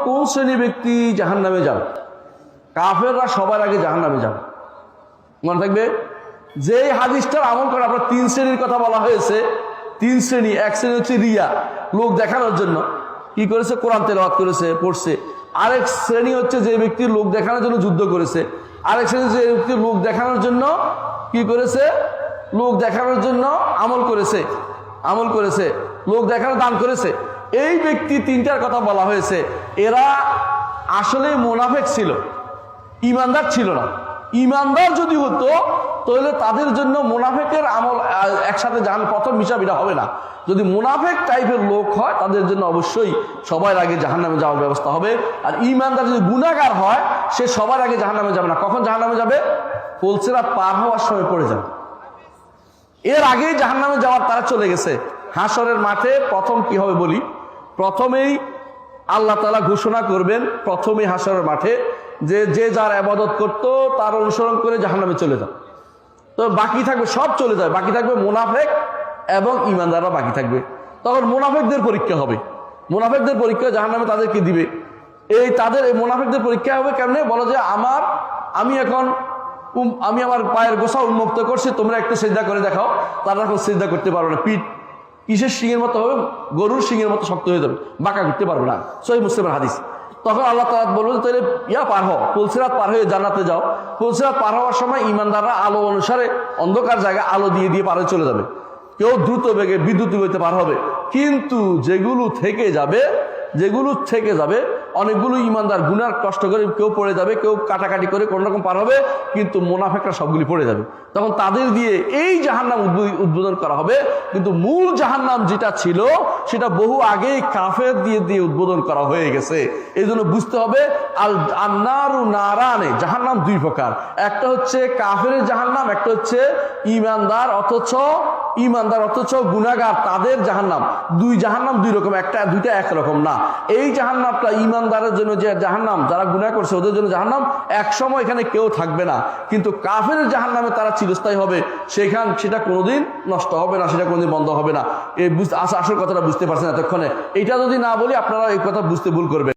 কোন শ্রেণী ব্যক্তি জাহান্নামে যাবে? কাফেররা সবার আগে জাহান্নামে যাবে। মনে থাকবে যে হাদিসটার আমল করে আপনার তিন শ্রেণীর কথা বলা হয়েছে। তিন শ্রেণী। এক শ্রেণী হচ্ছে রিয়া, লোক দেখানোর জন্য কি করেছে, কোরআন তেলাওয়াত করেছে, পড়ছে। আরেক শ্রেণী হচ্ছে যে ব্যক্তি লোক দেখানোর জন্য যুদ্ধ করেছে। আরেক শ্রেণী যে ব্যক্তি লোক দেখানোর জন্য কি করেছে, লোক দেখানোর জন্য আমল করেছে, লোক দেখানোর দান করেছে। এই ব্যক্তি তিনটার কথা বলা হয়েছে। এরা আসলে মুনাফিক ছিল, ইমানদার ছিল না। ইমানদার যদি হতো তাহলে তাদের জন্য মুনাফিকের আমল একসাথে প্রথম হিসাব এটা হবে না। যদি মুনাফিক টাইপের লোক হয় তাদের জন্য অবশ্যই সবার আগে জাহান্নামে যাওয়ার ব্যবস্থা হবে। আর ইমানদার যদি গুনাহগার হয় সে সবার আগে জাহান্নামে যাবে না। কখন জাহান্নামে যাবে? ফুলসিরাত পার হওয়ার সময় পড়ে যাবে। এর আগেই জাহান্নামে যাওয়ার তারা চলে গেছে। হাসরের মাঠে প্রথম কি হবে বলি, প্রথমেই আল্লাহ তাআলা ঘোষণা করবেন, প্রথমেই হাসরের মাঠে যে যার ইবাদত করতো তার অনুসরণ করে জাহান্নামে চলে যাবে। তো বাকি থাকবে, সব চলে যাবে, বাকি থাকবে মুনাফিক এবং ঈমানদাররা বাকি থাকবে। তখন মুনাফিকদের পরীক্ষা হবে। মুনাফিকদের পরীক্ষা জাহান্নামে তাদেরকে দিবে। তাদের এই মুনাফিকদের পরীক্ষা হবে কেমনে? বলো যে আমি আমার পায়ের গোছা উন্মুক্ত করছি, তোমরা একটু সিজদা করে দেখাও। তারা এখন সিজদা করতে পারবে না। পিঠ কিসের শিঙের মতো হবে? গরুর শিঙের মতো শক্ত হয়ে যাবে, বাঁকা করতে পারবে না। সহিহ মুসলিমের হাদিস। তখন আল্লাহ তাআলা বলবেন তাহলে পার হও, ফুলসিরাত পার হয়ে জান্নাতে যাও। ফুলসিরাত পার হওয়ার সময় ঈমানদাররা আলো অনুসারে অন্ধকার জায়গায় আলো দিয়ে দিয়ে পার হয়ে চলে যাবে। কেউ দ্রুত বেগে বিদ্যুৎ গতিতে পার হবে। কিন্তু যেগুলো থেকে যাবে অনেকগুলো ঈমানদার গুনার কষ্ট করে কেউ পড়ে যাবে, কেউ কাটাকাটি করে কোন রকম পার হবে, কিন্তু মুনাফিকরা সবগুলি পড়ে যাবে। তখন তাদের দিয়ে এই জাহান্নাম উদ্বোধন করা হবে। কিন্তু মূল জাহান্নাম যেটা ছিল সেটা বহু আগেই কাফের দিয়ে উদ্বোধন করা হয়ে গেছে। এই জন্য বুঝতে হবে আন্নারু নারানে, জাহান্নাম দুই প্রকার। একটা হচ্ছে কাফের জাহান্নাম, একটা হচ্ছে ঈমানদার অথচ গুনাহগার তাদের জাহান্নাম। জাহান্নাম দুই রকম, দুইটা একরকম না। এই জাহান্নামটা ঈমানদারের জন্য যে জাহান্নাম, যারা গুনাহ করছে ওদের জন্য জাহান্নাম, এক সময় এখানে কেউ থাকবে না। কিন্তু কাফের জাহান্নামে তারা চিরস্থায়ী হবে, সেটা কোনোদিন নষ্ট হবে না, সেটা কোনোদিন বন্ধ হবে না। আসল কথাটা বুঝতে পারছেন এতক্ষণে? এটা যদি না বলি আপনারা এই কথা বুঝতে ভুল করবেন।